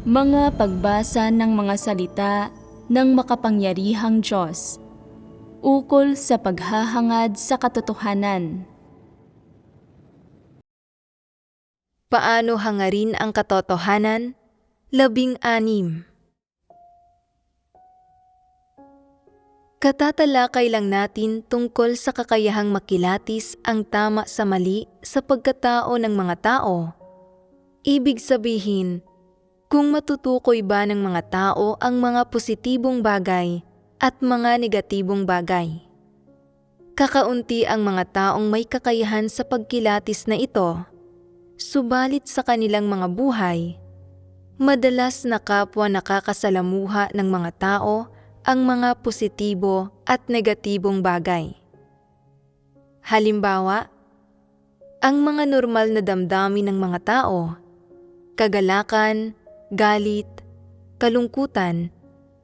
Mga pagbasa ng mga salita ng makapangyarihang Diyos, ukol sa paghahangad sa katotohanan. Paano hangarin ang katotohanan? 16. Katatalakay lang natin tungkol sa kakayahang makilatis ang tama sa mali sa pagkatao ng mga tao. Ibig sabihin, kung matutukoy ba ng mga tao ang mga positibong bagay at mga negatibong bagay. Kakaunti ang mga taong may kakayahan sa pagkilatis na ito, subalit sa kanilang mga buhay, madalas na kapwa nakakasalamuha ng mga tao ang mga positibo at negatibong bagay. Halimbawa, ang mga normal na damdamin ng mga tao, kagalakan, galit, kalungkutan,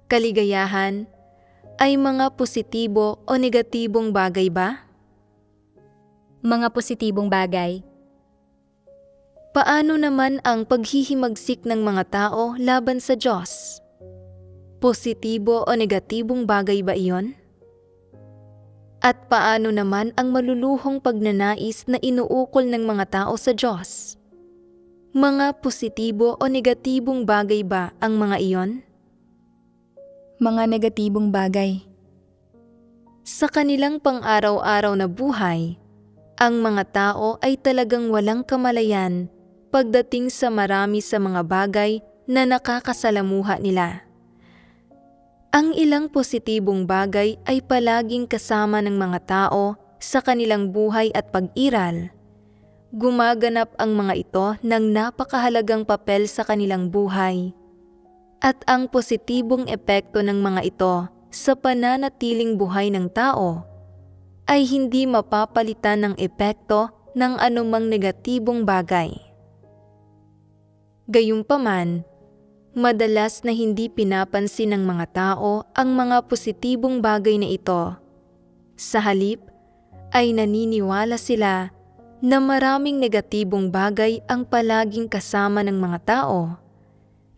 kaligayahan, ay mga positibo o negatibong bagay ba? Mga positibong bagay. Paano naman ang paghihimagsik ng mga tao laban sa Diyos? Positibo o negatibong bagay ba iyon? At paano naman ang maluluhong pagnanais na inuukol ng mga tao sa Diyos? Mga positibo o negatibong bagay ba ang mga iyon? Mga negatibong bagay. Sa kanilang pang-araw-araw na buhay, ang mga tao ay talagang walang kamalayan pagdating sa marami sa mga bagay na nakakasalamuha nila. Ang ilang positibong bagay ay palaging kasama ng mga tao sa kanilang buhay at pag-iral. Gumaganap ang mga ito ng napakahalagang papel sa kanilang buhay. At ang positibong epekto ng mga ito sa pananatiling buhay ng tao ay hindi mapapalitan ng epekto ng anumang negatibong bagay. Gayunpaman, madalas na hindi pinapansin ng mga tao ang mga positibong bagay na ito. Sa halip, ay naniniwala sila na maraming negatibong bagay ang palaging kasama ng mga tao,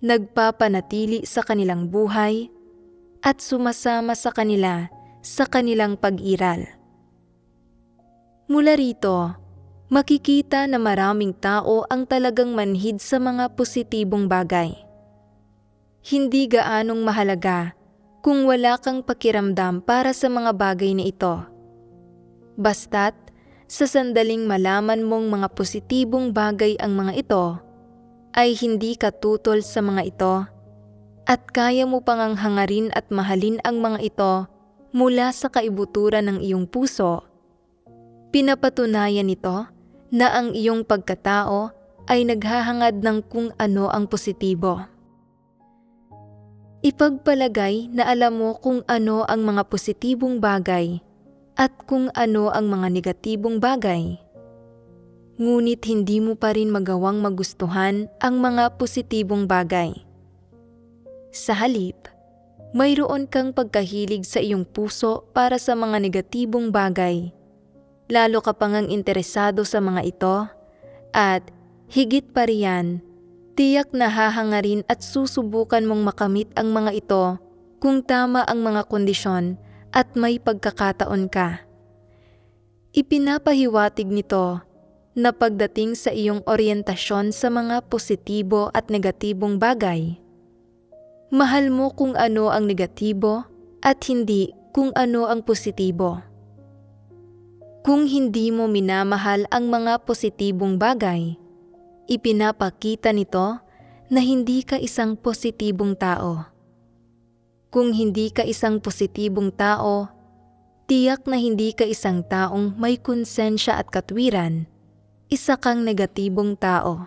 nagpapanatili sa kanilang buhay, at sumasama sa kanila sa kanilang pag-iral. Mula rito, makikita na maraming tao ang talagang manhid sa mga positibong bagay. Hindi gaanong mahalaga kung wala kang pakiramdam para sa mga bagay na ito. Basta't sa sandaling malaman mong mga positibong bagay ang mga ito, ay hindi ka tutol sa mga ito at kaya mo pang hangarin at mahalin ang mga ito mula sa kaibuturan ng iyong puso. Pinapatunayan nito na ang iyong pagkatao ay naghahangad ng kung ano ang positibo. Ipagpalagay na alam mo kung ano ang mga positibong bagay at kung ano ang mga negatibong bagay. Ngunit hindi mo pa rin magawang magustuhan ang mga positibong bagay. Sa halip, mayroon kang pagkahilig sa iyong puso para sa mga negatibong bagay. Lalo ka pang interesado sa mga ito at higit pa riyan, tiyak na hahangarin at susubukan mong makamit ang mga ito kung tama ang mga kondisyon at may pagkakataon ka. Ipinapahiwatig nito na pagdating sa iyong oryentasyon sa mga positibo at negatibong bagay, mahal mo kung ano ang negatibo at hindi kung ano ang positibo. Kung hindi mo minamahal ang mga positibong bagay, ipinapakita nito na hindi ka isang positibong tao. Kung hindi ka isang positibong tao, tiyak na hindi ka isang taong may konsensya at katwiran, isa kang negatibong tao.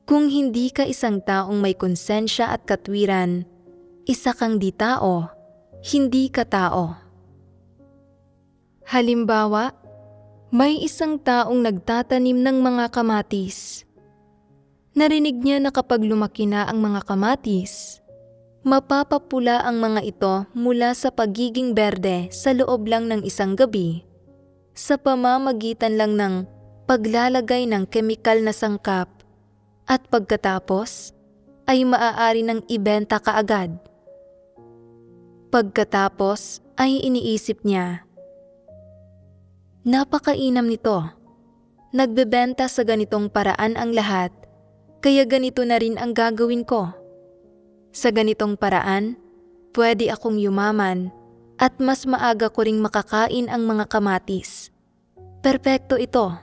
Kung hindi ka isang taong may konsensya at katwiran, isa kang di tao, hindi ka tao. Halimbawa, may isang taong nagtatanim ng mga kamatis. Narinig niya na kapag lumaki na ang mga kamatis, mapapapula ang mga ito mula sa pagiging berde sa loob lang ng isang gabi, sa pamamagitan lang ng paglalagay ng kemikal na sangkap, at pagkatapos ay maaari nang ibenta kaagad. Pagkatapos ay iniisip niya, napakainam nito. Nagbebenta sa ganitong paraan ang lahat, kaya ganito na rin ang gagawin ko. Sa ganitong paraan, pwede akong yumaman at mas maaga ko ring makakain ang mga kamatis. Perpekto ito.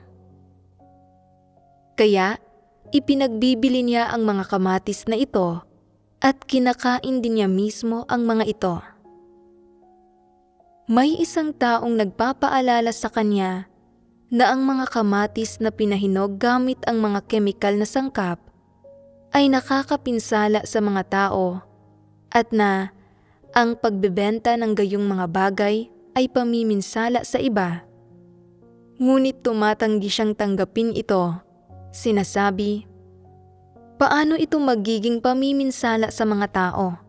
Kaya, ipinagbibili niya ang mga kamatis na ito at kinakain din niya mismo ang mga ito. May isang taong nagpapaalala sa kanya na ang mga kamatis na pinahinog gamit ang mga kemikal na sangkap ay nakakapinsala sa mga tao at na ang pagbebenta ng gayong mga bagay ay pamiminsala sa iba. Ngunit tumatanggi siyang tanggapin ito. Sinasabi, paano ito magiging pamiminsala sa mga tao?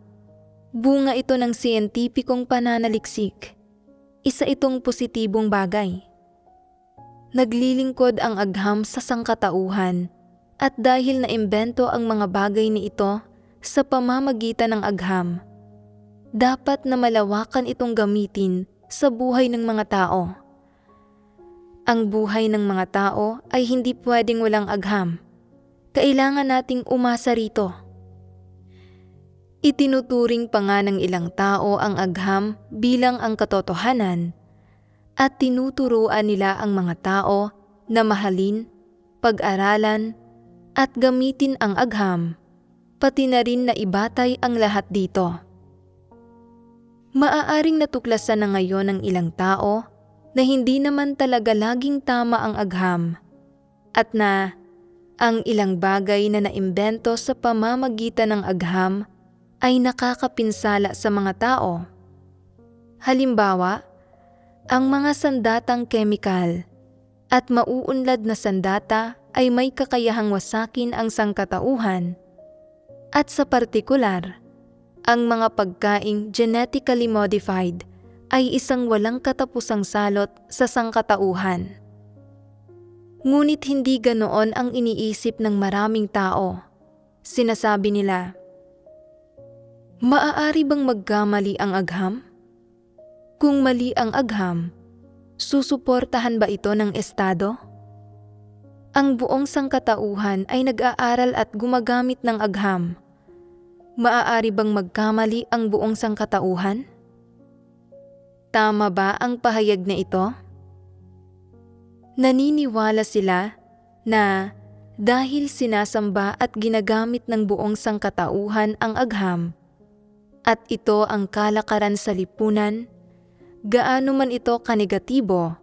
Bunga ito ng siyentipikong pananaliksik. Isa itong positibong bagay. Naglilingkod ang agham sa sangkatauhan at dahil naimbento ang mga bagay ni ito sa pamamagitan ng agham, dapat na malawakan itong gamitin sa buhay ng mga tao. Ang buhay ng mga tao ay hindi pwedeng walang agham. Kailangan nating umasa rito. Itinuturing pa nga ng ilang tao ang agham bilang ang katotohanan at tinuturuan nila ang mga tao na mahalin, pag-aralan at gamitin ang agham, pati na rin na ibatay ang lahat dito. Maaaring natuklasan na ngayon ng ilang tao na hindi naman talaga laging tama ang agham at na ang ilang bagay na naimbento sa pamamagitan ng agham ay nakakapinsala sa mga tao. Halimbawa, ang mga sandatang kemikal at mauunlad na sandata ay may kakayahang wasakin ang sangkatauhan at sa partikular, ang mga pagkaing genetically modified ay isang walang katapusang salot sa sangkatauhan. Ngunit hindi ganoon ang iniisip ng maraming tao. Sinasabi nila, maaari bang magkamali ang agham? Kung mali ang agham, susuportahan ba ito ng estado? Ang buong sangkatauhan ay nag-aaral at gumagamit ng agham. Maaari bang magkamali ang buong sangkatauhan? Tama ba ang pahayag na ito? Naniniwala sila na dahil sinasamba at ginagamit ng buong sangkatauhan ang agham, at ito ang kalakaran sa lipunan, gaano man ito kanegatibo,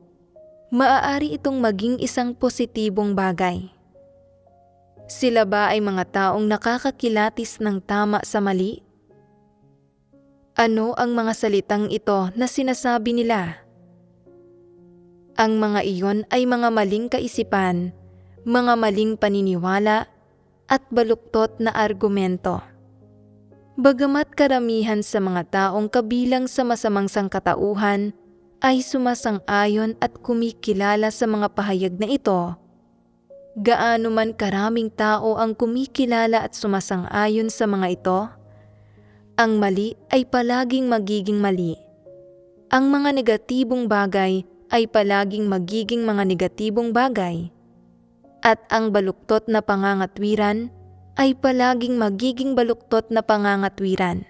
maaari itong maging isang positibong bagay. Sila ba ay mga taong nakakakilatis ng tama sa mali? Ano ang mga salitang ito na sinasabi nila? Ang mga iyon ay mga maling kaisipan, mga maling paniniwala, at baluktot na argumento. Bagamat karamihan sa mga taong kabilang sa masamang sangkatauhan ay sumasang-ayon at kumikilala sa mga pahayag na ito, gaano man karaming tao ang kumikilala at sumasang-ayon sa mga ito, ang mali ay palaging magiging mali. Ang mga negatibong bagay ay palaging magiging mga negatibong bagay. At ang baluktot na pangangatwiran ay palaging magiging baluktot na pangangatwiran.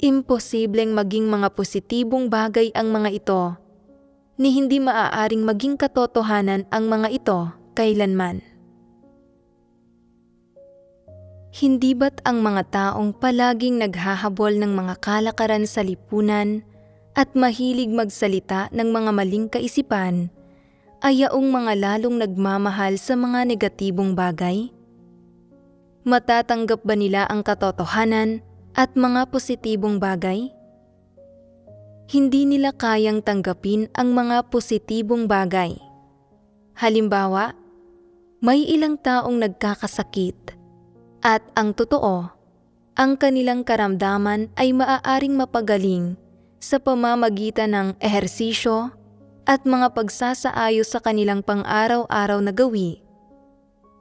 Imposibleng maging mga positibong bagay ang mga ito, ni hindi maaaring maging katotohanan ang mga ito kailanman. Hindi ba't ang mga taong palaging naghahabol ng mga kalakaran sa lipunan at mahilig magsalita ng mga maling kaisipan ay yaong mga lalong nagmamahal sa mga negatibong bagay? Matatanggap ba nila ang katotohanan at mga positibong bagay? Hindi nila kayang tanggapin ang mga positibong bagay. Halimbawa, may ilang taong nagkakasakit at ang totoo, ang kanilang karamdaman ay maaaring mapagaling sa pamamagitan ng ehersisyo at mga pagsasaayos sa kanilang pang-araw-araw na gawi.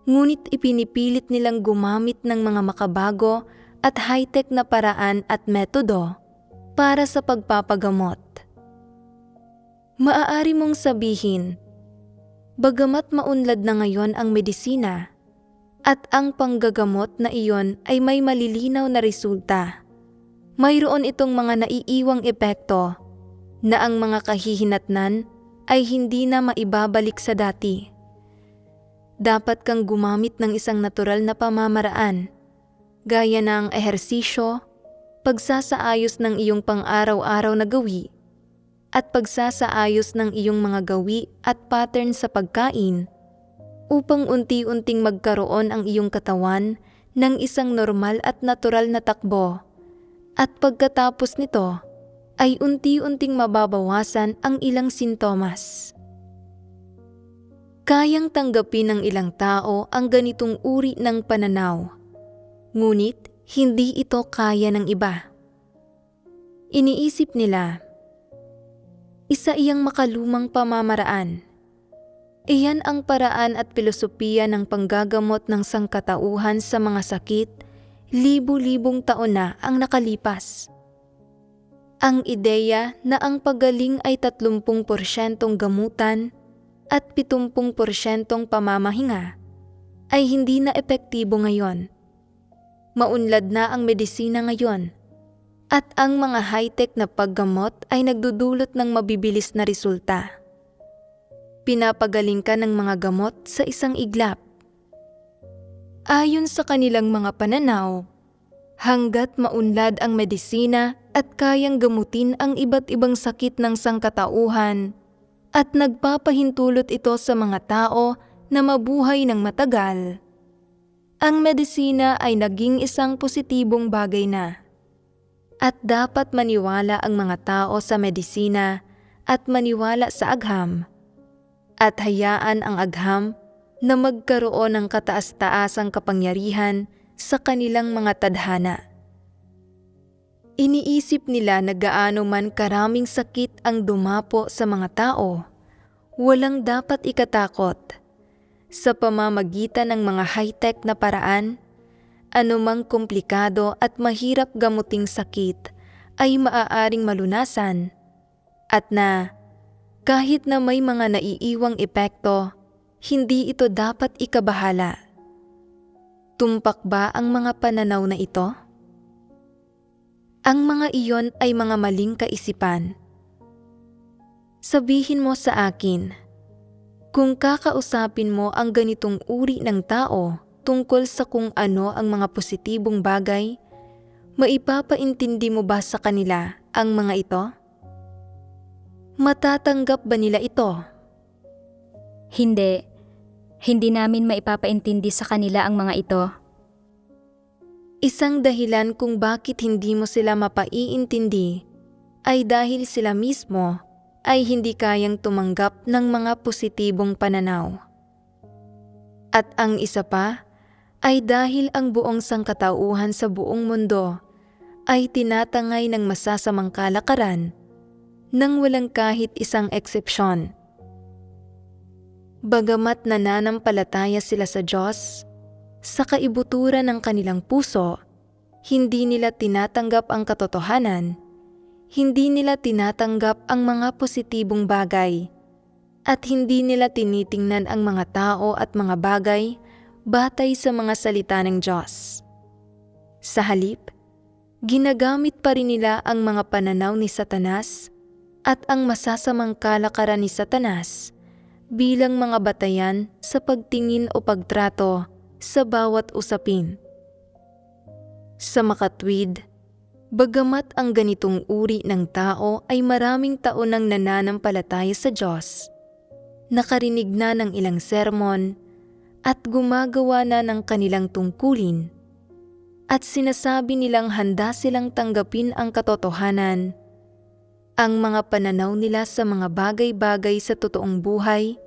ngunit ipinipilit nilang gumamit ng mga makabago at high-tech na paraan at metodo para sa pagpapagamot. Maaari mong sabihin, bagamat maunlad na ngayon ang medisina at ang panggagamot na iyon ay may malilinaw na resulta, mayroon itong mga naiiwang epekto na ang mga kahihinatnan ay hindi na maibabalik sa dati. Dapat kang gumamit ng isang natural na pamamaraan, gaya ng ehersisyo, pagsasaayos ng iyong pang-araw-araw na gawi, at pagsasaayos ng iyong mga gawi at pattern sa pagkain upang unti-unting magkaroon ang iyong katawan ng isang normal at natural na takbo, at pagkatapos nito ay unti-unting mababawasan ang ilang sintomas. Kayang tanggapin ng ilang tao ang ganitong uri ng pananaw, ngunit hindi ito kaya ng iba. Iniisip nila, isa iyang makalumang pamamaraan. Iyan ang paraan at pilosopiya ng panggagamot ng sangkatauhan sa mga sakit, libu-libong taon na ang nakalipas. Ang ideya na ang pagaling ay 30% gamutan at 70% pamamahinga ay hindi na epektibo ngayon. Maunlad na ang medisina ngayon at ang mga high-tech na paggamot ay nagdudulot ng mabibilis na resulta. Pinapagaling ka ng mga gamot sa isang iglap. Ayon sa kanilang mga pananaw, hanggat maunlad ang medisina at kayang gamutin ang iba't ibang sakit ng sangkatauhan at nagpapahintulot ito sa mga tao na mabuhay ng matagal, ang medisina ay naging isang positibong bagay na. At dapat maniwala ang mga tao sa medisina at maniwala sa agham, at hayaan ang agham na magkaroon ng kataas-taasang kapangyarihan sa kanilang mga tadhana. Iniisip nila na gaano man karaming sakit ang dumapo sa mga tao, walang dapat ikatakot. Sa pamamagitan ng mga high-tech na paraan, anumang komplikado at mahirap gamuting sakit ay maaaring malunasan, at na kahit na may mga naiiwang epekto, hindi ito dapat ikabahala. Tumpak ba ang mga pananaw na ito? Ang mga iyon ay mga maling kaisipan. Sabihin mo sa akin, kung kakausapin mo ang ganitong uri ng tao tungkol sa kung ano ang mga positibong bagay, maipapaintindi mo ba sa kanila ang mga ito? Matatanggap ba nila ito? Hindi. Hindi namin maipapaintindi sa kanila ang mga ito. Isang dahilan kung bakit hindi mo sila mapaiintindi ay dahil sila mismo ay hindi kayang tumanggap ng mga positibong pananaw. At ang isa pa ay dahil ang buong sangkatauhan sa buong mundo ay tinatangay ng masasamang kalakaran nang walang kahit isang eksepsyon. Bagamat nananampalataya sila sa Diyos, sa kaibuturan ng kanilang puso, hindi nila tinatanggap ang katotohanan, hindi nila tinatanggap ang mga positibong bagay, at hindi nila tinitingnan ang mga tao at mga bagay batay sa mga salita ng Diyos. Sa halip, ginagamit pa rin nila ang mga pananaw ni Satanas at ang masasamang kalakaran ni Satanas bilang mga batayan sa pagtingin o pagtrato sa bawat usapin. Sa makatwid, bagamat ang ganitong uri ng tao ay maraming taon nang nananampalataya sa Diyos, nakarinig na ng ilang sermon at gumagawa na ng kanilang tungkulin, at sinasabi nilang handa silang tanggapin ang katotohanan, ang mga pananaw nila sa mga bagay-bagay sa totoong buhay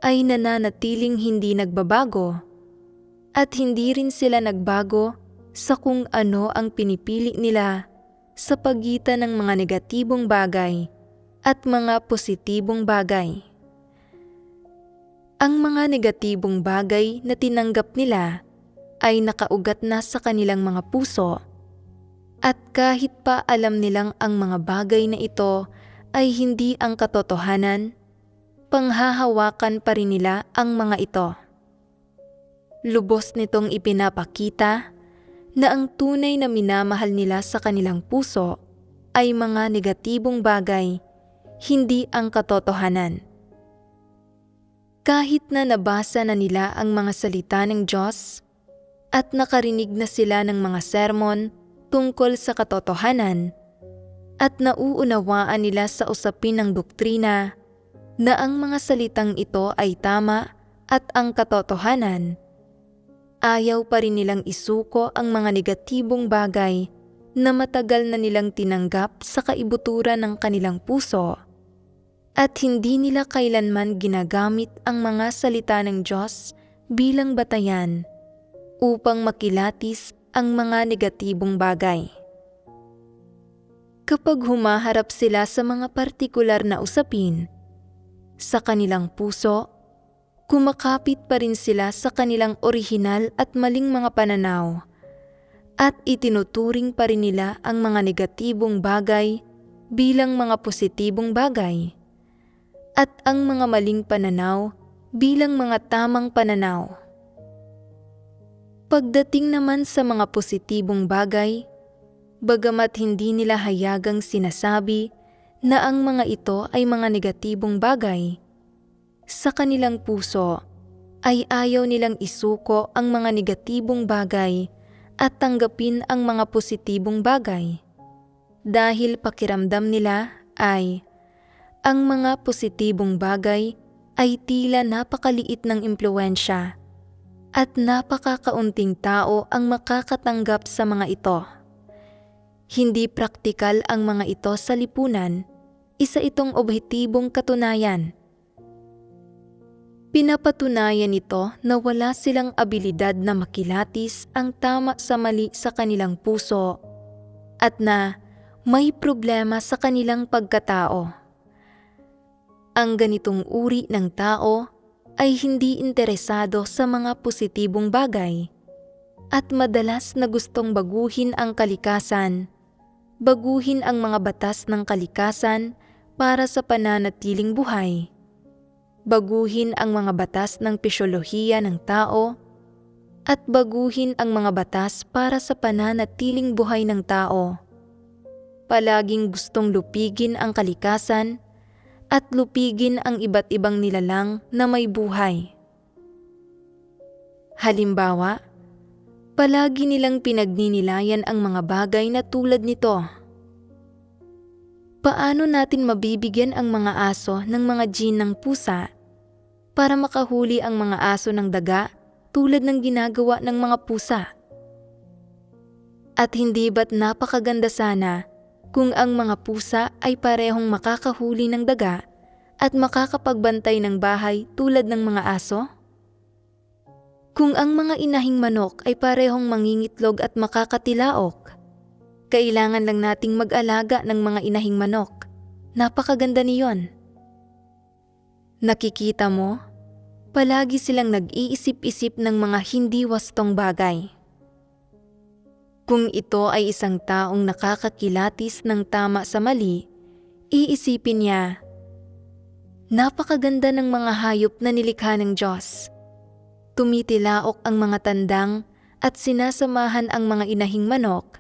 ay nananatiling hindi nagbabago, at hindi rin sila nagbago sa kung ano ang pinipili nila sa pagitan ng mga negatibong bagay at mga positibong bagay. Ang mga negatibong bagay na tinanggap nila ay nakaugat na sa kanilang mga puso, at kahit pa alam nilang ang mga bagay na ito ay hindi ang katotohanan, panghahawakan pa rin nila ang mga ito. Lubos nitong ipinapakita na ang tunay na minamahal nila sa kanilang puso ay mga negatibong bagay, hindi ang katotohanan. Kahit na nabasa na nila ang mga salita ng Diyos at nakarinig na sila ng mga sermon tungkol sa katotohanan at nauunawaan nila sa usapin ng doktrina na ang mga salitang ito ay tama at ang katotohanan, ayaw pa rin nilang isuko ang mga negatibong bagay na matagal na nilang tinanggap sa kaibuturan ng kanilang puso, at hindi nila kailanman ginagamit ang mga salita ng Diyos bilang batayan upang makilatis ang mga negatibong bagay. Kapag humaharap sila sa mga partikular na usapin, sa kanilang puso, kumakapit pa rin sila sa kanilang orihinal at maling mga pananaw, at itinuturing pa rin nila ang mga negatibong bagay bilang mga positibong bagay, at ang mga maling pananaw bilang mga tamang pananaw. Pagdating naman sa mga positibong bagay, bagamat hindi nila hayagang sinasabi na ang mga ito ay mga negatibong bagay, sa kanilang puso ay ayaw nilang isuko ang mga negatibong bagay at tanggapin ang mga positibong bagay, dahil pakiramdam nila ay ang mga positibong bagay ay tila napakaliit ng impluwensya at napakakaunting tao ang makakatanggap sa mga ito. Hindi praktikal ang mga ito sa lipunan, isa itong objektibong katunayan. Pinapatunayan nito na wala silang abilidad na makilatis ang tama sa mali sa kanilang puso at na may problema sa kanilang pagkatao. Ang ganitong uri ng tao ay hindi interesado sa mga positibong bagay at madalas na gustong baguhin ang kalikasan, baguhin ang mga batas ng kalikasan para sa pananatiling buhay, baguhin ang mga batas ng pisyolohiya ng tao, at baguhin ang mga batas para sa pananatiling buhay ng tao. Palaging gustong lupigin ang kalikasan at lupigin ang iba't ibang nilalang na may buhay. Halimbawa, palagi nilang pinagninilayan ang mga bagay na tulad nito. Paano natin mabibigyan ang mga aso ng mga gene ng pusa para makahuli ang mga aso ng daga tulad ng ginagawa ng mga pusa? At hindi ba't napakaganda sana kung ang mga pusa ay parehong makakahuli ng daga at makakapagbantay ng bahay tulad ng mga aso? Kung ang mga inahing manok ay parehong mangingitlog at makakatilaok, kailangan lang nating mag-alaga ng mga inahing manok. Napakaganda niyon. Nakikita mo, palagi silang nag-iisip-isip ng mga hindi wastong bagay. Kung ito ay isang taong nakakakilatis ng tama sa mali, iisipin niya, napakaganda ng mga hayop na nilikha ng Diyos. Tumitilaok ang mga tandang at sinasamahan ang mga inahing manok,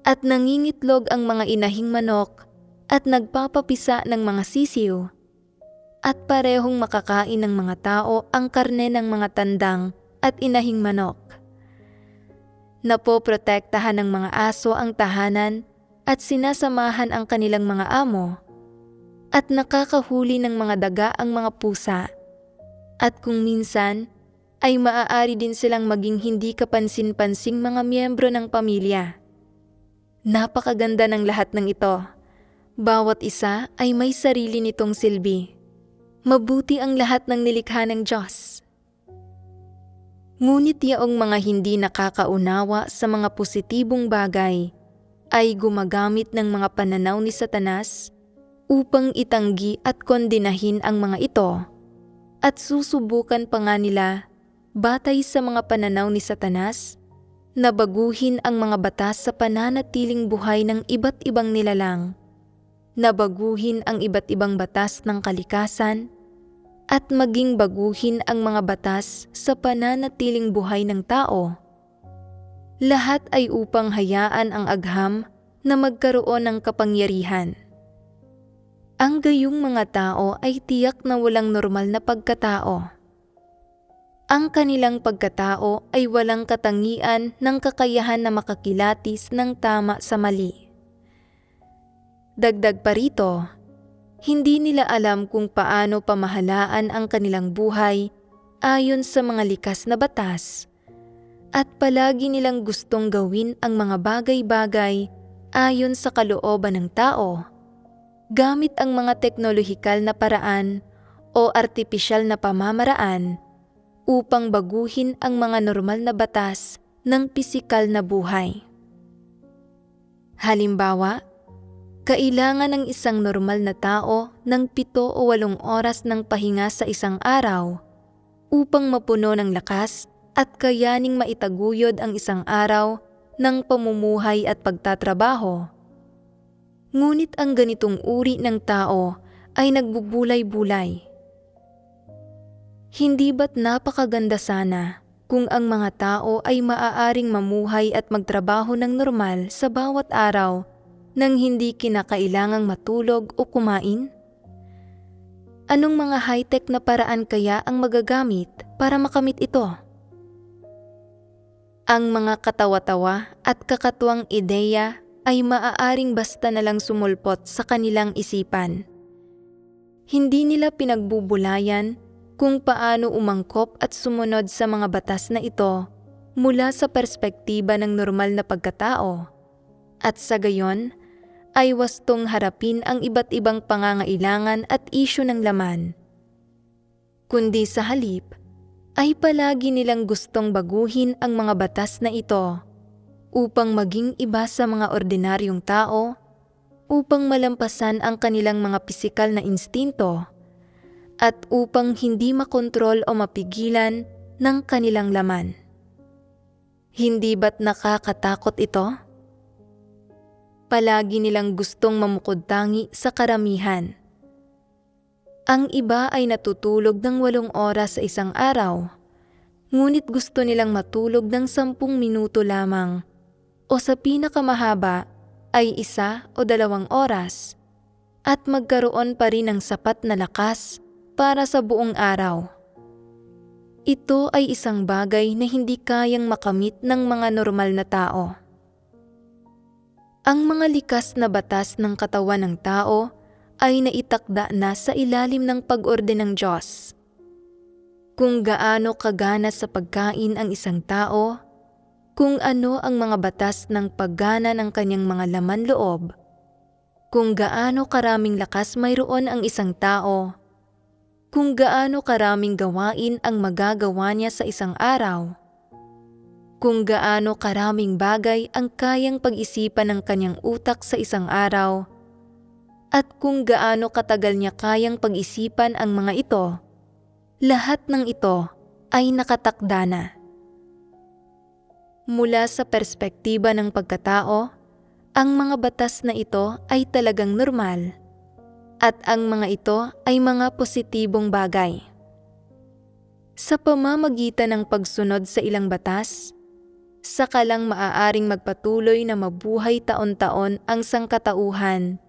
at nangingitlog ang mga inahing manok at nagpapapisa ng mga sisiw, at parehong makakain ng mga tao ang karne ng mga tandang at inahing manok. Napoprotektahan ng mga aso ang tahanan at sinasamahan ang kanilang mga amo, at nakakahuli ng mga daga ang mga pusa, at kung minsan ay maaari din silang maging hindi kapansin-pansing mga miyembro ng pamilya. Napakaganda ng lahat ng ito. Bawat isa ay may sarili nitong silbi. Mabuti ang lahat ng nilikha ng Diyos. Ngunit yaong mga hindi nakakaunawa sa mga positibong bagay ay gumagamit ng mga pananaw ni Satanas upang itanggi at kondenahin ang mga ito, At susubukan pa nga nila, batay sa mga pananaw ni Satanas, na baguhin ang mga batas sa pananatiling buhay ng iba't ibang nilalang, na baguhin ang iba't ibang batas ng kalikasan, at maging baguhin ang mga batas sa pananatiling buhay ng tao. Lahat ay upang hayaan ang agham na magkaroon ng kapangyarihan. Ang gayong mga tao ay tiyak na walang normal na pagkatao. Ang kanilang pagkatao ay walang katangian ng kakayahan na makakilatis ng tama sa mali. Dagdag pa rito, hindi nila alam kung paano pamahalaan ang kanilang buhay ayon sa mga likas na batas, at palagi nilang gustong gawin ang mga bagay-bagay ayon sa kalooban ng tao, gamit ang mga teknolohikal na paraan o artipisyal na pamamaraan upang baguhin ang mga normal na batas ng pisikal na buhay. Halimbawa, kailangan ng isang normal na tao ng 7 o 8 oras ng pahinga sa isang araw upang mapuno ng lakas at kayaning maitaguyod ang isang araw ng pamumuhay at pagtatrabaho. Ngunit ang ganitong uri ng tao ay nagbubulay-bulay. Hindi ba't napakaganda sana kung ang mga tao ay maaaring mamuhay at magtrabaho ng normal sa bawat araw nang hindi kinakailangang matulog o kumain? Anong mga high-tech na paraan kaya ang magagamit para makamit ito? Ang mga katawa-tawa at kakatuwang ideya ay maaaring basta na lang sumulpot sa kanilang isipan. Hindi nila pinagbubulayan kung paano umangkop at sumunod sa mga batas na ito mula sa perspektiba ng normal na pagkatao, at sa gayon ay wastong harapin ang iba't ibang pangangailangan at isyu ng laman. Kundi sa halip, ay palagi nilang gustong baguhin ang mga batas na ito upang maging iba sa mga ordinaryong tao, upang malampasan ang kanilang mga pisikal na instinto, at upang hindi makontrol o mapigilan ng kanilang laman. Hindi ba't nakakatakot ito? Palagi nilang gustong mamukod-tangi sa karamihan. Ang iba ay natutulog ng 8 oras sa isang araw, ngunit gusto nilang matulog ng 10 minuto lamang, o sa pinakamahaba ay 1 o 2 oras, at magkaroon pa rin ng sapat na lakas para sa buong araw. Ito ay isang bagay na hindi kayang makamit ng mga normal na tao. Ang mga likas na batas ng katawan ng tao ay naitakda na sa ilalim ng pag-orde ng Diyos. Kung gaano kagana sa pagkain ang isang tao, kung ano ang mga batas ng paggana ng kanyang mga laman loob, kung gaano karaming lakas mayroon ang isang tao, kung gaano karaming gawain ang magagawa niya sa isang araw, kung gaano karaming bagay ang kayang pag-isipan ng kanyang utak sa isang araw, at kung gaano katagal niya kayang pag-isipan ang mga ito, lahat ng ito ay nakatakda na. Mula sa perspektiba ng pagkatao, ang mga batas na ito ay talagang normal, at ang mga ito ay mga positibong bagay. Sa pamamagitan ng pagsunod sa ilang batas, saka lang maaaring magpatuloy na mabuhay taon-taon ang sangkatauhan,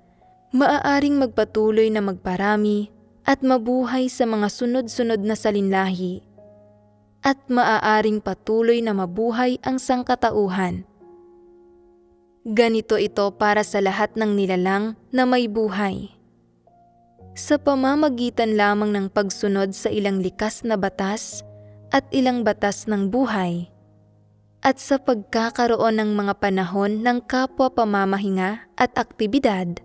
maaaring magpatuloy na magparami at mabuhay sa mga sunod-sunod na salinlahi, at maaaring patuloy na mabuhay ang sangkatauhan. Ganito ito para sa lahat ng nilalang na may buhay. Sa pamamagitan lamang ng pagsunod sa ilang likas na batas at ilang batas ng buhay, at sa pagkakaroon ng mga panahon ng kapwa pamamahinga at aktibidad,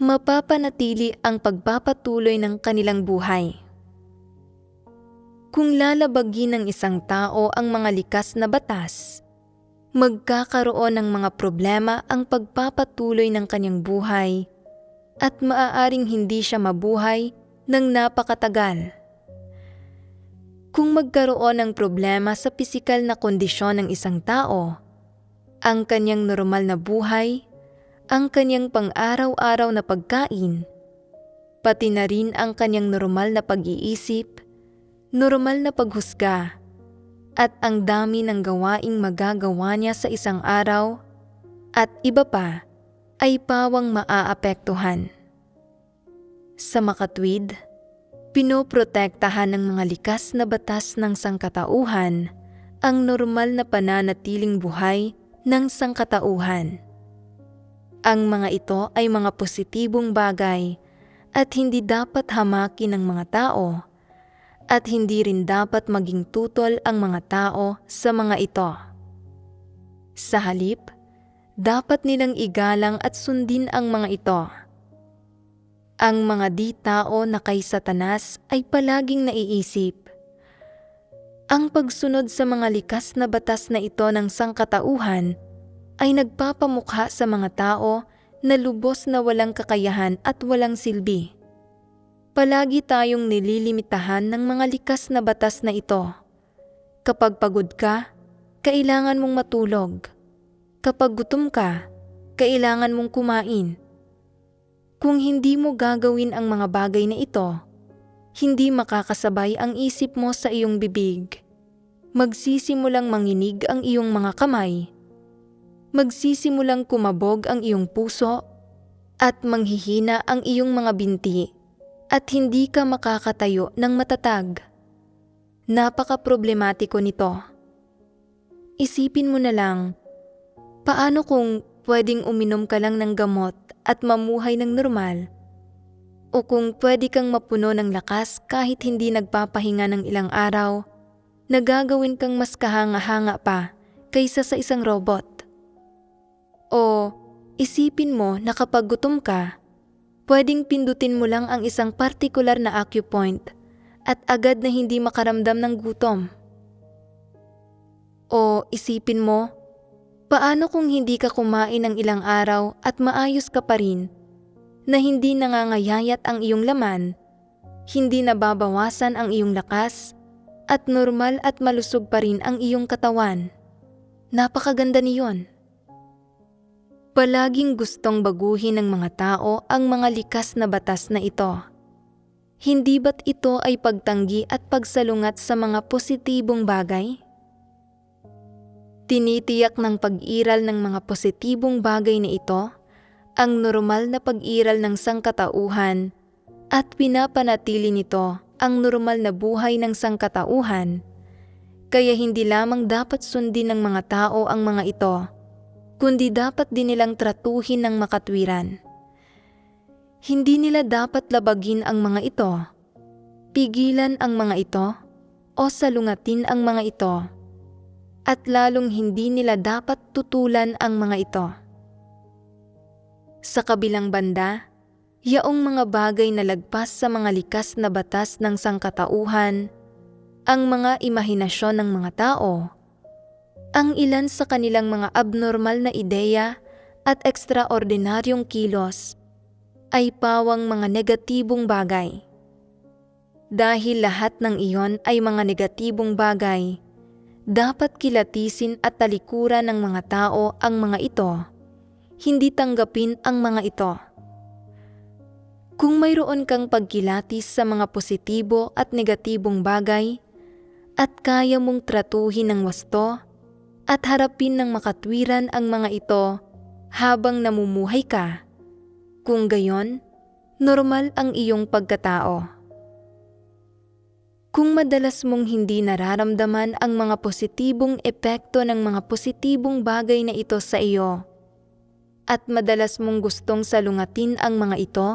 mapapanatili ang pagpapatuloy ng kanilang buhay. Kung lalabagin ng isang tao ang mga likas na batas, magkakaroon ng mga problema ang pagpapatuloy ng kanyang buhay, at maaaring hindi siya mabuhay ng napakatagal, Kung magkaroon ng problema sa pisikal na kondisyon ng isang tao, ang kanyang normal na buhay, ang kanyang pang-araw-araw na pagkain, pati na rin ang kanyang normal na pag-iisip, normal na paghusga, at ang dami ng gawaing magagawa niya sa isang araw, at iba pa, ay pawang maaapektuhan. Sa makatwid, pinoprotektahan ng mga likas na batas ng sangkatauhan ang normal na pananatiling buhay ng sangkatauhan. Ang mga ito ay mga positibong bagay at hindi dapat hamakin ng mga tao at hindi rin dapat maging tutol ang mga tao sa mga ito. Sa halip, dapat nilang igalang at sundin ang mga ito. Ang mga di-tao na kay Satanas ay palaging naiisip, ang pagsunod sa mga likas na batas na ito ng sangkatauhan ay nagpapamukha sa mga tao na lubos na walang kakayahan at walang silbi. Palagi tayong nililimitahan ng mga likas na batas na ito. Kapag pagod ka, kailangan mong matulog. Kapag gutom ka, kailangan mong kumain. Kung hindi mo gagawin ang mga bagay na ito, hindi makakasabay ang isip mo sa iyong bibig. Magsisimulang manginig ang iyong mga kamay. Magsisimulang kumabog ang iyong puso at manghihina ang iyong mga binti at hindi ka makakatayo ng matatag. Napaka-problematiko nito. Isipin mo na lang, paano kung pwedeng uminom ka lang ng gamot at mamuhay ng normal? O kung pwede kang mapuno ng lakas kahit hindi nagpapahinga ng ilang araw, nagagawin kang mas kahanga-hanga pa kaysa sa isang robot? O isipin mo na kapag gutom ka, pwedeng pindutin mo lang ang isang partikular na acupoint at agad na hindi makaramdam ng gutom? O isipin mo, paano kung hindi ka kumain ng ilang araw at maayos ka pa rin, na hindi nangangayayat ang iyong laman, hindi nababawasan ang iyong lakas, at normal at malusog pa rin ang iyong katawan? Napakaganda niyon. Palaging gustong baguhin ng mga tao ang mga likas na batas na ito. Hindi ba't ito ay pagtanggi at pagsalungat sa mga positibong bagay? Tinitiyak ng pag-iral ng mga positibong bagay na ito ang normal na pag-iral ng sangkatauhan at pinapanatili nito ang normal na buhay ng sangkatauhan. Kaya hindi lamang dapat sundin ng mga tao ang mga ito, kundi dapat din nilang tratuhin ng makatwiran. Hindi nila dapat labagin ang mga ito, pigilan ang mga ito, o salungatin ang mga ito. At lalong hindi nila dapat tutulan ang mga ito. Sa kabilang banda, yaong mga bagay na lagpas sa mga likas na batas ng sangkatauhan, ang mga imahinasyon ng mga tao, ang ilan sa kanilang mga abnormal na ideya at ekstraordinaryong kilos, ay pawang mga negatibong bagay. Dahil lahat ng iyon ay mga negatibong bagay, dapat kilatisin at talikuran ng mga tao ang mga ito, hindi tanggapin ang mga ito. Kung mayroon kang pagkilatis sa mga positibo at negatibong bagay, at kaya mong tratuhin ng wasto, at harapin ng makatwiran ang mga ito habang namumuhay ka, kung gayon, normal ang iyong pagkatao. Kung madalas mong hindi nararamdaman ang mga positibong epekto ng mga positibong bagay na ito sa iyo, at madalas mong gustong salungatin ang mga ito,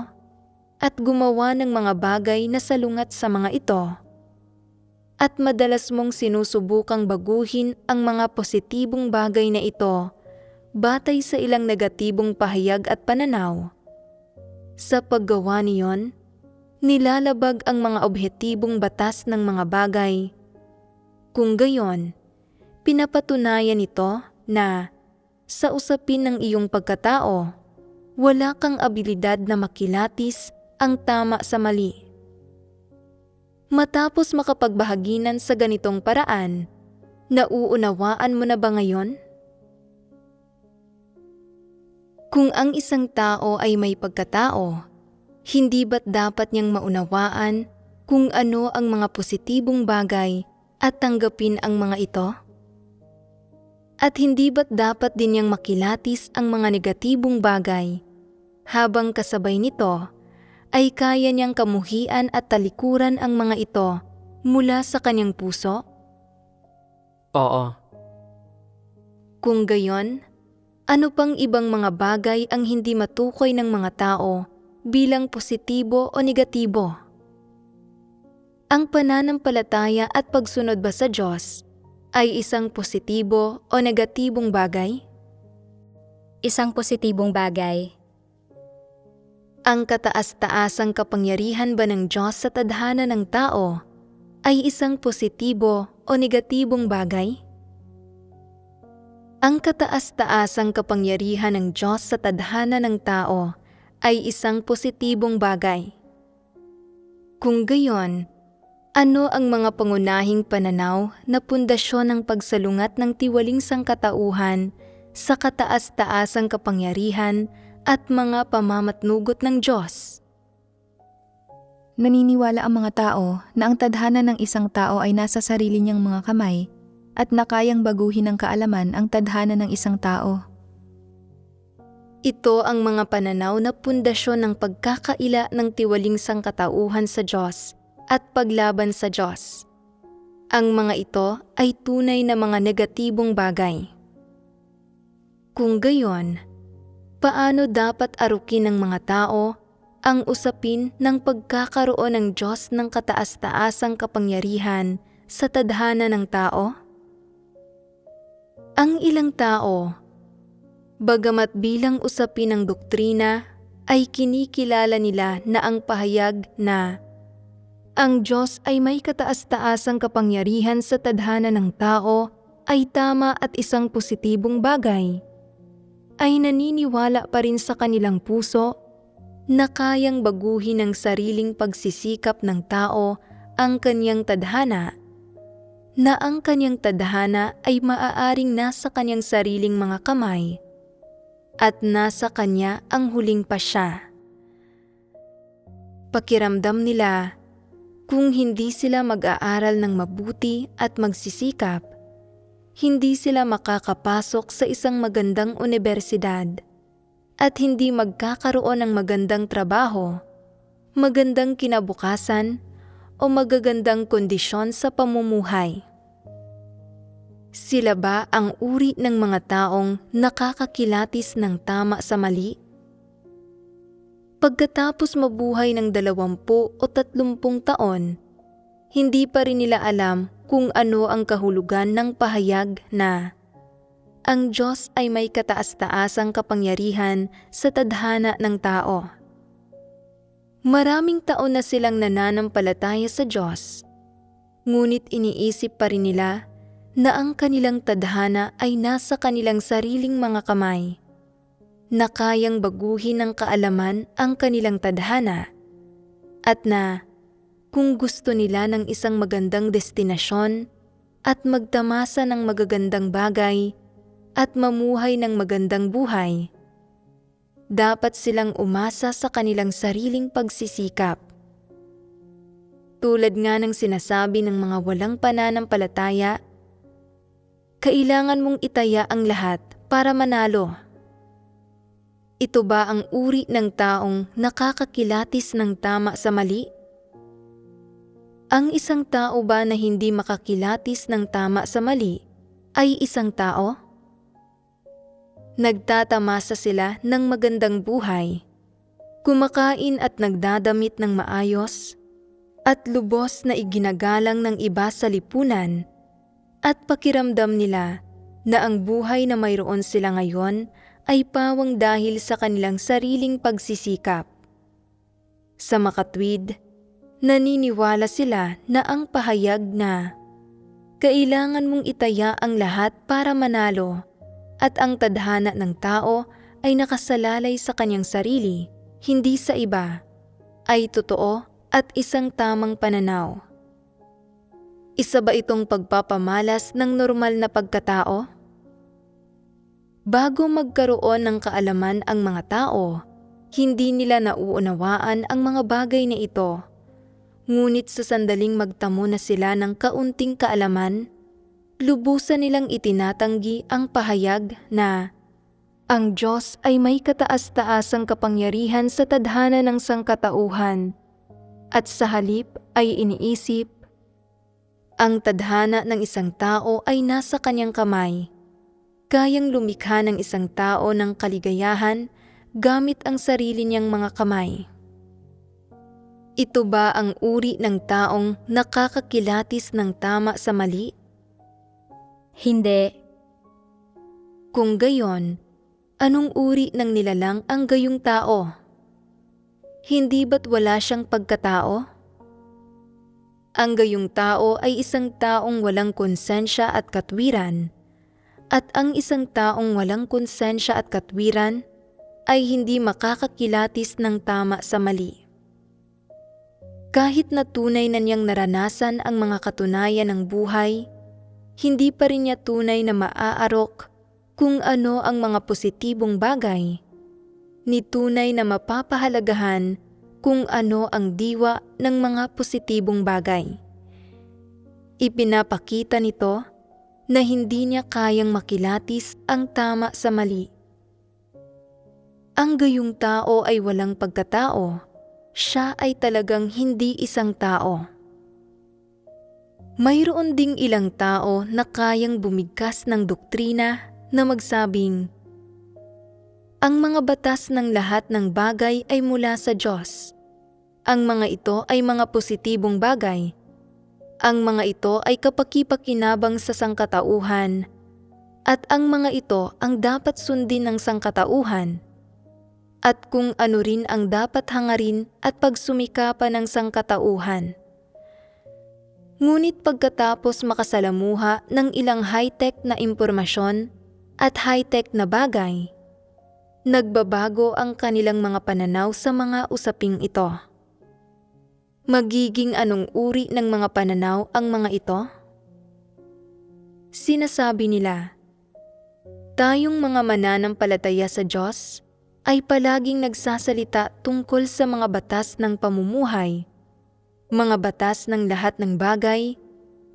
at gumawa ng mga bagay na salungat sa mga ito, at madalas mong sinusubukang baguhin ang mga positibong bagay na ito batay sa ilang negatibong pahayag at pananaw, sa paggawa niyon, nilalabag ang mga objetibong batas ng mga bagay. Kung gayon, pinapatunayan ito na sa usapin ng iyong pagkatao, wala kang abilidad na makilatis ang tama sa mali. Matapos makapagbahaginan sa ganitong paraan, nauunawaan mo na ba ngayon? Kung ang isang tao ay may pagkatao, hindi ba't dapat niyang maunawaan kung ano ang mga positibong bagay at tanggapin ang mga ito? At hindi ba't dapat din niyang makilatis ang mga negatibong bagay habang kasabay nito ay kaya niyang kamuhian at talikuran ang mga ito mula sa kanyang puso? Oo. Kung gayon, ano pang ibang mga bagay ang hindi matukoy ng mga tao bilang positibo o negatibo? Ang pananampalataya at pagsunod ba sa Diyos ay isang positibo o negatibong bagay? Isang positibong bagay. Ang kataas-taasang kapangyarihan ba ng Diyos sa tadhana ng tao ay isang positibo o negatibong bagay? Ang kataas-taasang kapangyarihan ng Diyos sa tadhana ng tao ay isang positibong bagay. Kung gayon, ano ang mga pangunahing pananaw na pundasyon ng pagsalungat ng tiwaling sangkatauhan sa kataas-taasang kapangyarihan at mga pamamatnugot ng Diyos? Naniniwala ang mga tao na ang tadhana ng isang tao ay nasa sarili niyang mga kamay at na kayang baguhin ng kaalaman ang tadhana ng isang tao. Ito ang mga pananaw na pundasyon ng pagkakaila ng tiwaling sangkatauhan sa Diyos at paglaban sa Diyos. Ang mga ito ay tunay na mga negatibong bagay. Kung gayon, paano dapat arukin ng mga tao ang usapin ng pagkakaroon ng Diyos ng kataas-taasang kapangyarihan sa tadhana ng tao? Ang ilang tao, bagamat bilang usapin ng doktrina, ay kinikilala nila na ang pahayag na ang Diyos ay may kataas-taasang kapangyarihan sa tadhana ng tao ay tama at isang positibong bagay, ay naniniwala pa rin sa kanilang puso na kayang baguhin ng sariling pagsisikap ng tao ang kanyang tadhana, na ang kanyang tadhana ay maaaring nasa kanyang sariling mga kamay at nasa kanya ang huling pasya. Pakiramdam nila, kung hindi sila mag-aaral ng mabuti at magsisikap, hindi sila makakapasok sa isang magandang unibersidad at hindi magkakaroon ng magandang trabaho, magandang kinabukasan o magagandang kondisyon sa pamumuhay. Sila ba ang uri ng mga taong nakakakilatis ng tama sa mali? Pagkatapos mabuhay ng 20 o 30 taon, hindi pa rin nila alam kung ano ang kahulugan ng pahayag na ang Diyos ay may kataas-taasang kapangyarihan sa tadhana ng tao. Maraming taon na silang nananampalataya sa Diyos, ngunit iniisip pa rin nila na ang kanilang tadhana ay nasa kanilang sariling mga kamay, na kayang baguhin ng kaalaman ang kanilang tadhana, at na kung gusto nila ng isang magandang destinasyon at magtamasa ng magagandang bagay at mamuhay ng magandang buhay, dapat silang umasa sa kanilang sariling pagsisikap. Tulad nga ng sinasabi ng mga walang pananampalataya, kailangan mong itaya ang lahat para manalo. Ito ba ang uri ng taong nakakakilatis ng tama sa mali? Ang isang tao ba na hindi makakilatis ng tama sa mali ay isang tao? Nagtatamasa sila ng magandang buhay, kumakain at nagdadamit ng maayos, at lubos na iginagalang ng iba sa lipunan, at pakiramdam nila na ang buhay na mayroon sila ngayon ay pawang dahil sa kanilang sariling pagsisikap. Sa makatwid, naniniwala sila na ang pahayag na kailangan mong itaya ang lahat para manalo at ang tadhana ng tao ay nakasalalay sa kanyang sarili, hindi sa iba, ay totoo at isang tamang pananaw. Isa ba itong pagpapamalas ng normal na pagkatao? Bago magkaroon ng kaalaman ang mga tao, hindi nila nauunawaan ang mga bagay na ito. Ngunit sa sandaling magtamo na sila ng kaunting kaalaman, lubusan nilang itinatanggi ang pahayag na ang Diyos ay may kataas-taasang kapangyarihan sa tadhana ng sangkatauhan at sa halip ay iniisip ang tadhana ng isang tao ay nasa kanyang kamay. Kayang lumikha ng isang tao ng kaligayahan gamit ang sarili niyang mga kamay. Ito ba ang uri ng taong nakakakilatis ng tama sa mali? Hindi. Kung gayon, anong uri ng nilalang ang gayong tao? Hindi ba't wala siyang pagkatao? Ang gayong tao ay isang taong walang konsensya at katwiran, at ang isang taong walang konsensya at katwiran ay hindi makakakilatis ng tama sa mali. Kahit na tunay na niyang naranasan ang mga katunayan ng buhay, hindi pa rin niya tunay na maaarok kung ano ang mga positibong bagay, ni tunay na mapapahalagahan kung ano ang diwa ng mga positibong bagay. Ipinapakita nito na hindi niya kayang makilatis ang tama sa mali. Ang gayong tao ay walang pagkatao. Siya ay talagang hindi isang tao. Mayroon ding ilang tao na kayang bumigkas ng doktrina na magsabing, ang mga batas ng lahat ng bagay ay mula sa Diyos. Ang mga ito ay mga positibong bagay. Ang mga ito ay kapaki-pakinabang sa sangkatauhan. At ang mga ito ang dapat sundin ng sangkatauhan. At kung ano rin ang dapat hangarin at pagsumikapan ng sangkatauhan. Ngunit pagkatapos makasalamuha ng ilang high-tech na impormasyon at high-tech na bagay, nagbabago ang kanilang mga pananaw sa mga usaping ito. Magiging anong uri ng mga pananaw ang mga ito? Sinasabi nila, tayong mga mananampalataya sa Diyos ay palaging nagsasalita tungkol sa mga batas ng pamumuhay, mga batas ng lahat ng bagay,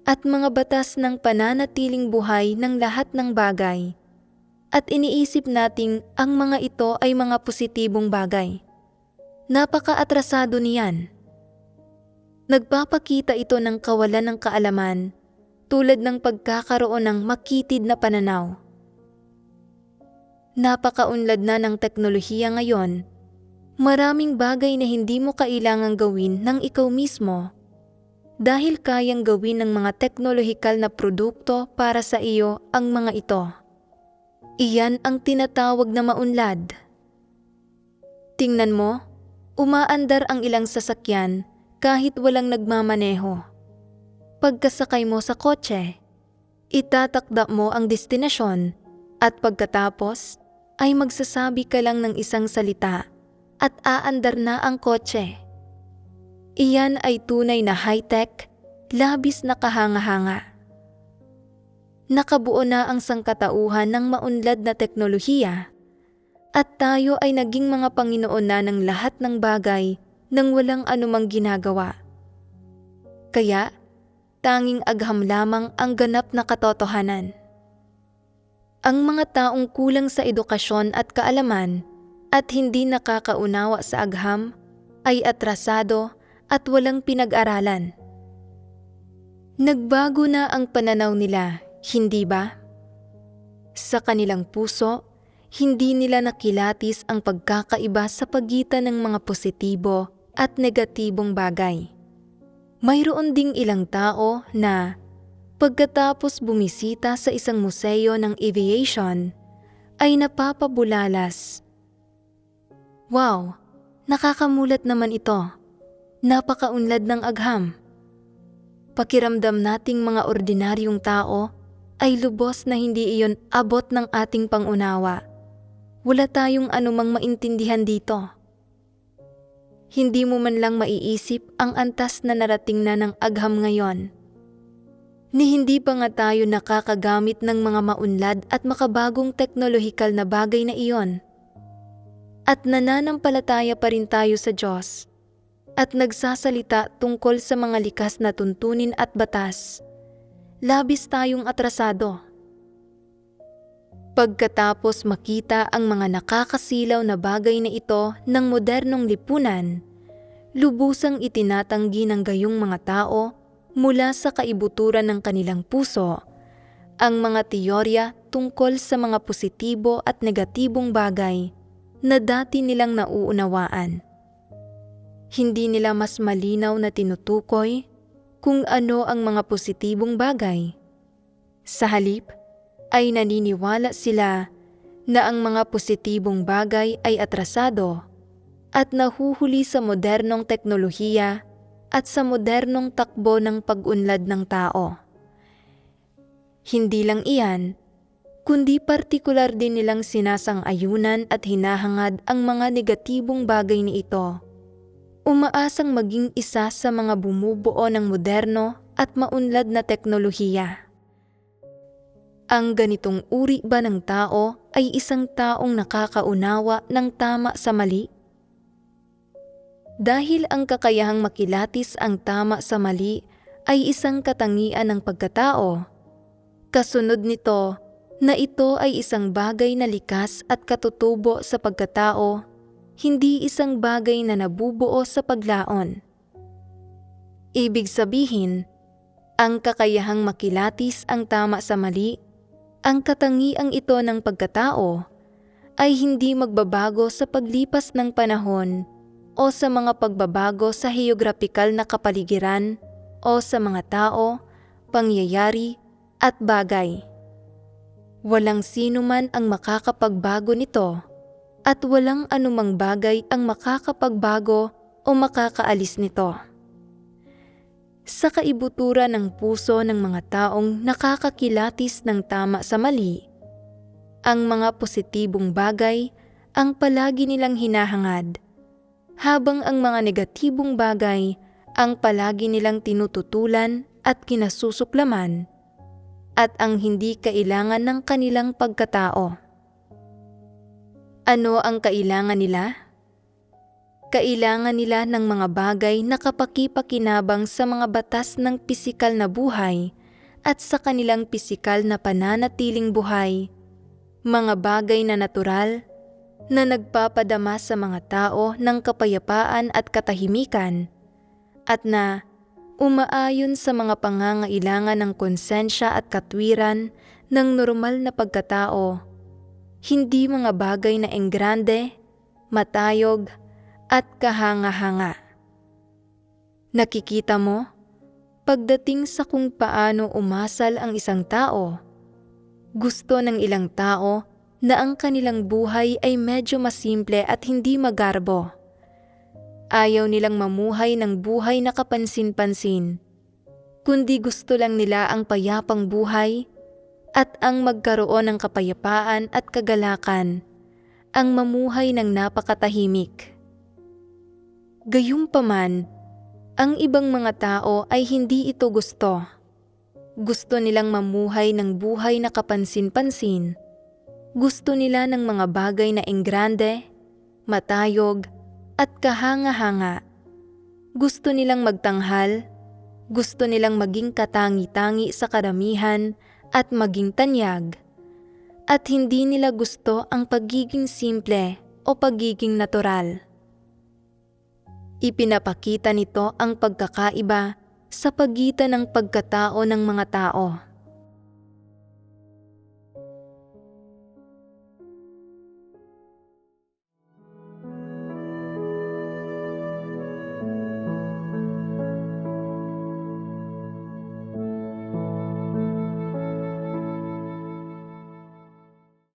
at mga batas ng pananatiling buhay ng lahat ng bagay. At iniisip nating ang mga ito ay mga positibong bagay. Napaka-atrasado niyan. Nagpapakita ito ng kawalan ng kaalaman tulad ng pagkakaroon ng makitid na pananaw. Napakaunlad na ng teknolohiya ngayon. Maraming bagay na hindi mo kailangang gawin ng ikaw mismo dahil kayang gawin ng mga teknolohikal na produkto para sa iyo ang mga ito. Iyan ang tinatawag na maunlad. Tingnan mo, umaandar ang ilang sasakyan kahit walang nagmamaneho. Pagkasakay mo sa kotse, itatakda mo ang destinasyon at pagkatapos ay magsasabi ka lang ng isang salita at aandar na ang kotse. Iyan ay tunay na high-tech, labis na kahanga-hanga. Nakabuo na ang sangkatauhan ng maunlad na teknolohiya at tayo ay naging mga Panginoon na ng lahat ng bagay nang walang anumang ginagawa. Kaya, tanging agham lamang ang ganap na katotohanan. Ang mga taong kulang sa edukasyon at kaalaman at hindi nakakaunawa sa agham ay atrasado at walang pinag-aralan. Nagbago na ang pananaw nila, hindi ba? Sa kanilang puso, hindi nila nakilatis ang pagkakaiba sa pagitan ng mga positibo at negatibong bagay. Mayroon ding ilang tao na pagkatapos bumisita sa isang museo ng aviation, ay napapabulalas. Wow, nakakamulat naman ito. Napakaunlad ng agham. Pakiramdam nating mga ordinaryong tao ay lubos na hindi iyon abot ng ating pangunawa. Wala tayong anumang maintindihan dito. Hindi mo man lang maiisip ang antas na narating na ng agham ngayon. ni hindi pa nga tayo nakakagamit ng mga maunlad at makabagong teknolohikal na bagay na iyon. At nananampalataya pa rin tayo sa Diyos at nagsasalita tungkol sa mga likas na tuntunin at batas. Labis tayong atrasado. Pagkatapos makita ang mga nakakasilaw na bagay na ito ng modernong lipunan, lubusang itinatanggi ng gayong mga tao mula sa kaibuturan ng kanilang puso ang mga teorya tungkol sa mga positibo at negatibong bagay na dati nilang nauunawaan. Hindi nila mas malinaw na tinutukoy kung ano ang mga positibong bagay. Sa halip, ay naniniwala sila na ang mga positibong bagay ay atrasado at nahuhuli sa modernong teknolohiya at sa modernong takbo ng pag-unlad ng tao. Hindi lang iyan, kundi partikular din nilang sinasang-ayunan at hinahangad ang mga negatibong bagay ni ito. Umaasang maging isa sa mga bumubuo ng moderno at maunlad na teknolohiya. Ang ganitong uri ba ng tao ay isang taong nakakaunawa ng tama sa mali? Dahil ang kakayahang makilatis ang tama sa mali ay isang katangian ng pagkatao, kasunod nito na ito ay isang bagay na likas at katutubo sa pagkatao, hindi isang bagay na nabubuo sa paglaon. Ibig sabihin, ang kakayahang makilatis ang tama sa mali, ang katangiang ito ng pagkatao, ay hindi magbabago sa paglipas ng panahon o sa mga pagbabago sa heograpikal na kapaligiran o sa mga tao, pangyayari at bagay. Walang sino man ang makakapagbago nito at walang anumang bagay ang makakapagbago o makakaalis nito. Sa kaibuturan ng puso ng mga taong nakakakilatis ng tama sa mali, ang mga positibong bagay ang palagi nilang hinahangad, habang ang mga negatibong bagay ang palagi nilang tinututulan at kinasusuklaman, at ang hindi kailangan ng kanilang pagkatao. Ano ang kailangan nila? Kailangan nila ng mga bagay na kapakipakinabang sa mga batas ng pisikal na buhay at sa kanilang pisikal na pananatiling buhay, mga bagay na natural na nagpapadama sa mga tao ng kapayapaan at katahimikan, at na umaayon sa mga pangangailangan ng konsensya at katwiran ng normal na pagkatao, hindi mga bagay na enggrande, matayog, at kahanga-hanga. Nakikita mo, pagdating sa kung paano umasal ang isang tao, gusto ng ilang tao na ang kanilang buhay ay medyo masimple at hindi magarbo. Ayaw nilang mamuhay ng buhay na kapansin-pansin, kundi gusto lang nila ang payapang buhay at ang magkaroon ng kapayapaan at kagalakan, ang mamuhay ng napakatahimik. Gayunpaman, ang ibang mga tao ay hindi ito gusto. Gusto nilang mamuhay ng buhay na kapansin-pansin. Gusto nila ng mga bagay na enggrande, matayog, at kahanga-hanga. Gusto nilang magtanghal, gusto nilang maging katangi-tangi sa karamihan at maging tanyag. At hindi nila gusto ang pagiging simple o pagiging natural. Ipinapakita nito ang pagkakaiba sa pagitan ng pagkatao ng mga tao.